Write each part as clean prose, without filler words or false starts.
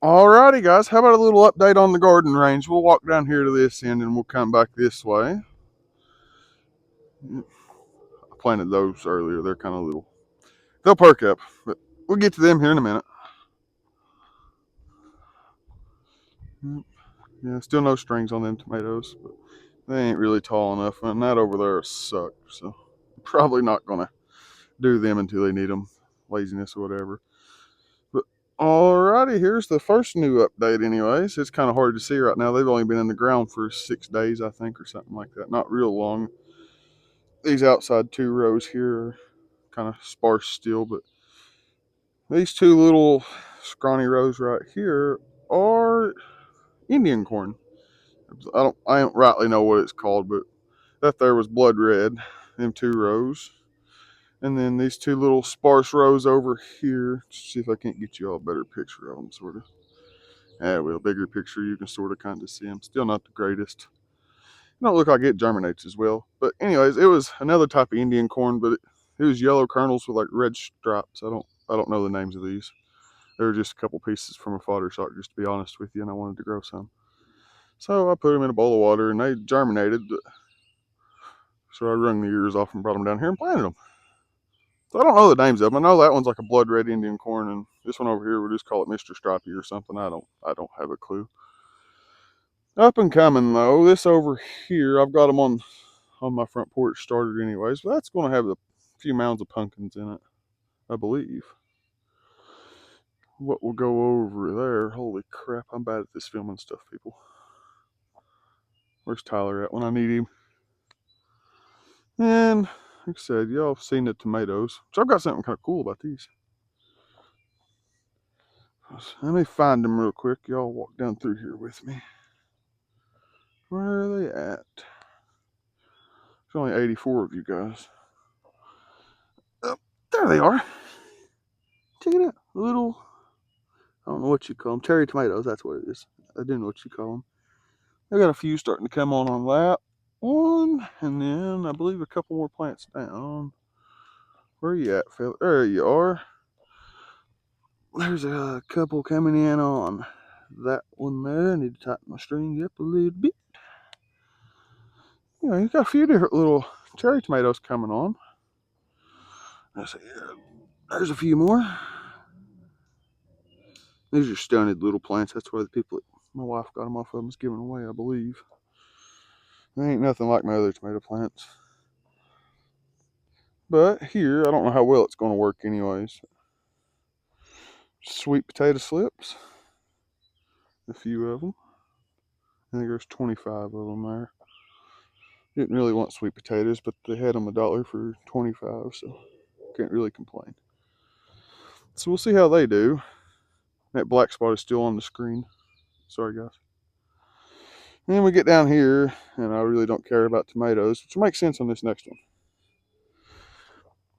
Alrighty, guys. How about a little update on the garden range? We'll walk down here to this end and we'll come back this way. I planted those earlier. They're kind of little. They'll perk up, but we'll get to them here in a minute. Yeah, still no strings on them tomatoes, but they ain't really tall enough, and that over there sucked. So probably not gonna do them until they need them. Laziness or whatever. But alrighty, here's the first new update. Anyways, it's kind of hard to see right now. They've only been in the ground for 6 days, I think, or something like that. Not real long. These outside two rows here are kind of sparse still, but these two little scrawny rows right here are Indian corn. I don't rightly know what it's called, but that there was blood red. Them two rows, and then these two little sparse rows over here. Let's see if I can't get you all a better picture of them, sort of. Yeah, well, bigger picture, you can sort of kind of see them. Still not the greatest. It don't look like it germinates as well. But anyways, it was another type of Indian corn, but it was yellow kernels with like red stripes. I don't know the names of these. They were just a couple pieces from a fodder stock, just to be honest with you, and I wanted to grow some. So I put them in a bowl of water, and they germinated. So I wrung the ears off and brought them down here and planted them. So I don't know the names of them. I know that one's like a blood red Indian corn, and this one over here we'll just call it Mr. Stripey or something. I don't have a clue. Up and coming though, this over here I've got them on my front porch started anyways. But that's going to have a few mounds of pumpkins in it, I believe. What will go over there? Holy crap! I'm bad at this filming stuff, people. Where's Tyler at when I need him? And like I said, y'all have seen the tomatoes. So I've got something kind of cool about these. Let me find them real quick. Y'all walk down through here with me. Where are they at? There's only 84 of you guys. Oh, there they are. Check it out. Little, I don't know what you call them. Cherry tomatoes, that's what it is. I didn't know what you call them. I got a few starting to come on that one. And then I believe a couple more plants down. Where are you at, Phil? There you are. There's a couple coming in on that one there. I need to tighten my string up a little bit. You know, you got a few different little cherry tomatoes coming on. Let's see here. There's a few more. These are stunted little plants. That's why the people, my wife got them off of them, is giving away, I believe. They ain't nothing like my other tomato plants. But here, I don't know how well it's going to work anyways. Sweet potato slips. A few of them. I think there's 25 of them there. Didn't really want sweet potatoes, but they had them $1 for 25, so can't really complain. So we'll see how they do. That black spot is still on the screen. Sorry, guys. And then we get down here, and I really don't care about tomatoes, which makes sense on this next one.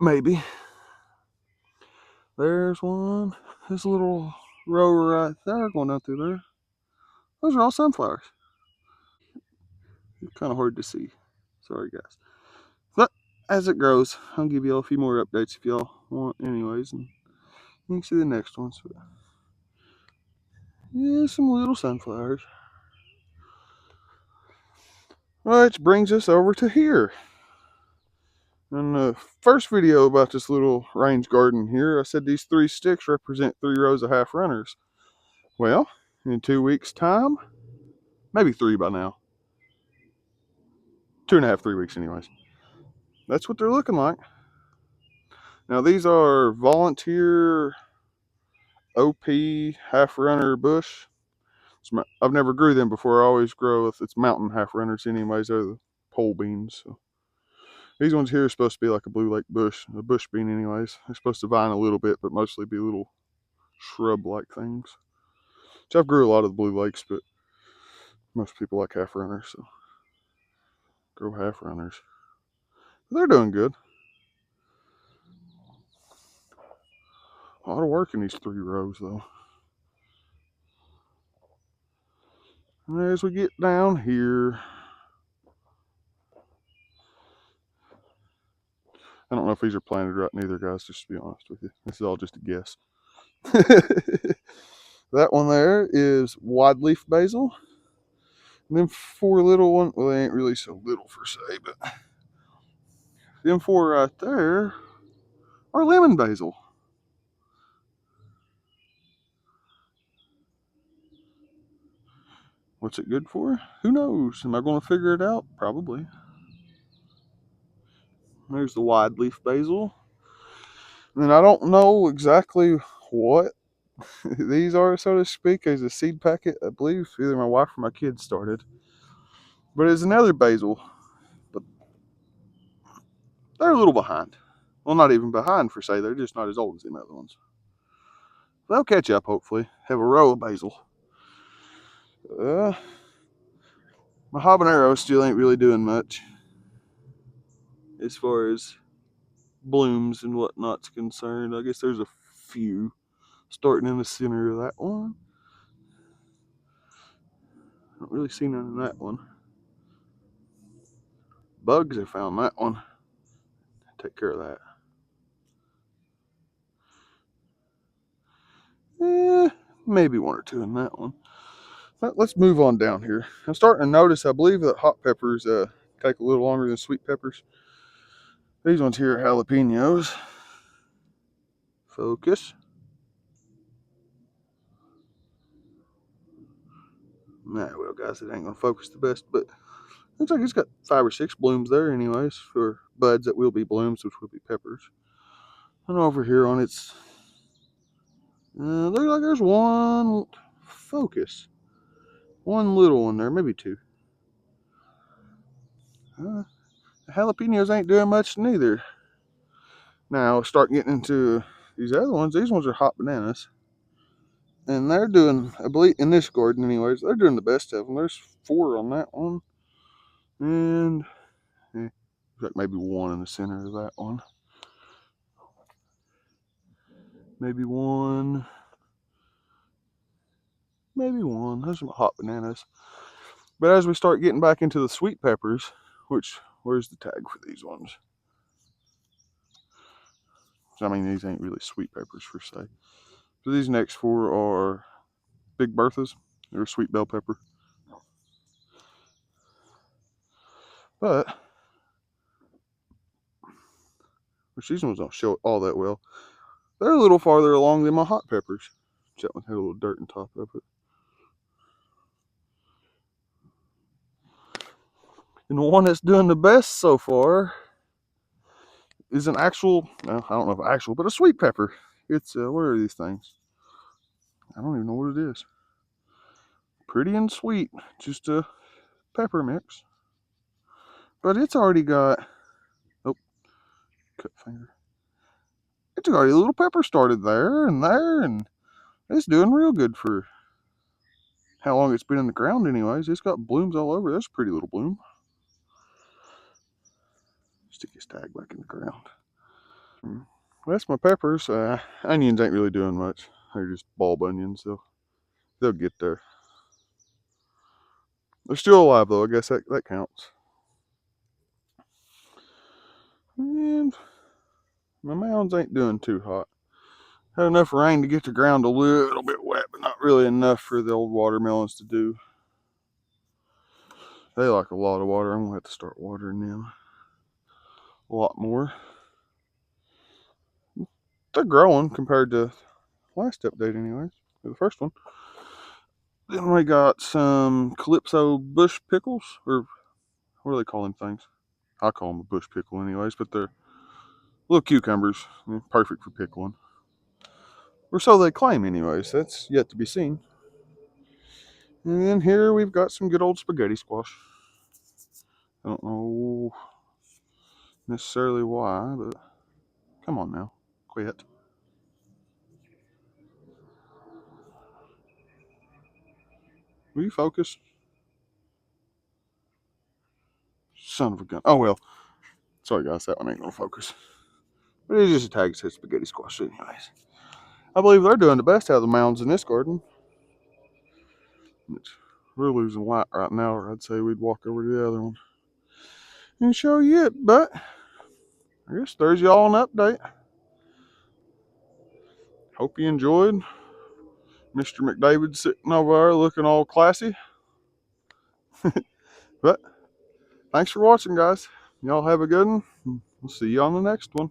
Maybe. There's one. This little row right there going down through there. Those are all sunflowers. It's kind of hard to see. Sorry, guys. But as it grows, I'll give y'all a few more updates if y'all want, anyways. And you can see the next ones. But yeah, some little sunflowers. Which brings us over to here. In the first video about this little range garden here, I said these 3 sticks represent 3 rows of half runners. Well, in 2 weeks' time, maybe 3 by now. 2.5, 3 weeks, anyways. That's what they're looking like. Now, these are volunteer OP half runner bush. I've never grew them before. I always grow with its mountain half runners, anyways. They're the pole beans. So these ones here are supposed to be like a blue lake bush, a bush bean, anyways. They're supposed to vine a little bit, but mostly be little shrub-like things. Which I've grew a lot of the blue lakes, but most people like half runners, so grow half runners. But they're doing good. A lot of work in these 3 rows, though. And as we get down here, I don't know if these are planted right neither, guys, just to be honest with you. This is all just a guess. That one there is wide leaf basil. And then 4 little ones, well, they ain't really so little for say, but them 4 right there are lemon basil. What's it good for? Who knows? Am I going to figure it out? Probably. There's the wide leaf basil. And I don't know exactly what these are, so to speak. There's a seed packet, I believe either my wife or my kids started. But it's another basil. But they're a little behind. Well, not even behind for say, they're just not as old as the other ones. They'll catch up, hopefully. Have a row of basil. My habanero still ain't really doing much as far as blooms and whatnot's concerned. I guess there's a few starting in the center of that one. I don't really see none in that one. Bugs have found that one. Take care of that. Maybe 1 or 2 in that one. But let's move on down here. I'm starting to notice, I believe that hot peppers take a little longer than sweet peppers. These ones here are jalapenos. Focus. Nah, well, guys, it ain't gonna focus the best, but looks like it's got 5 or 6 blooms there, anyways, for buds that will be blooms, which will be peppers. And over here on its, looks like there's 1 focus, 1 little one there, maybe 2. The jalapenos ain't doing much neither. Now, start getting into these other ones. These ones are hot bananas. And they're doing, I believe, in this garden anyways, they're doing the best of them. There's 4 on that one. And like maybe 1 in the center of that one. Maybe 1. Maybe 1. Those are hot bananas. But as we start getting back into the sweet peppers, which, where's the tag for these ones? I mean, these ain't really sweet peppers per se. So these next 4 are Big Berthas. They're sweet bell pepper. But, which these ones don't show it all that well. They're a little farther along than my hot peppers. That one had a little dirt on top of it. And the one that's doing the best so far is an actual, well, I don't know if actual, but a sweet pepper. It's, what are these things? I don't even know what it is. Pretty and sweet, just a pepper mix. But it's already got, oh, cut finger. It's already a little pepper started there, and it's doing real good for how long it's been in the ground anyways. It's got blooms all over. That's a pretty little bloom. Stick his tag back in the ground. That's my peppers. Onions ain't really doing much. They're just bulb onions, so they'll get there. They're still alive though. I guess that counts. And my mounds ain't doing too hot. Had enough rain to get the ground a little bit wet, but not really enough for the old watermelons to do. They like a lot of water. I'm gonna have to start watering them a lot more. They're growing compared to last update anyways, the first one. Then we got some Calypso bush pickles, or what do they call them things? I call them a bush pickle anyways, but they're little cucumbers. Perfect for pickling. Or so they claim anyways. That's yet to be seen. And then here we've got some good old spaghetti squash. I don't know necessarily why, but come on now. Quit. Will you focus? Son of a gun. Oh well. Sorry guys, that one ain't gonna focus. But it's just a tag that says spaghetti squash anyways. I believe they're doing the best out of the mounds in this garden. We're losing light right now, or I'd say we'd walk over to the other one and show you it, but I guess there's y'all an update. Hope you enjoyed. Mr. McDavid sitting over there looking all classy. But thanks for watching, guys. Y'all have a good one. We'll see you on the next one.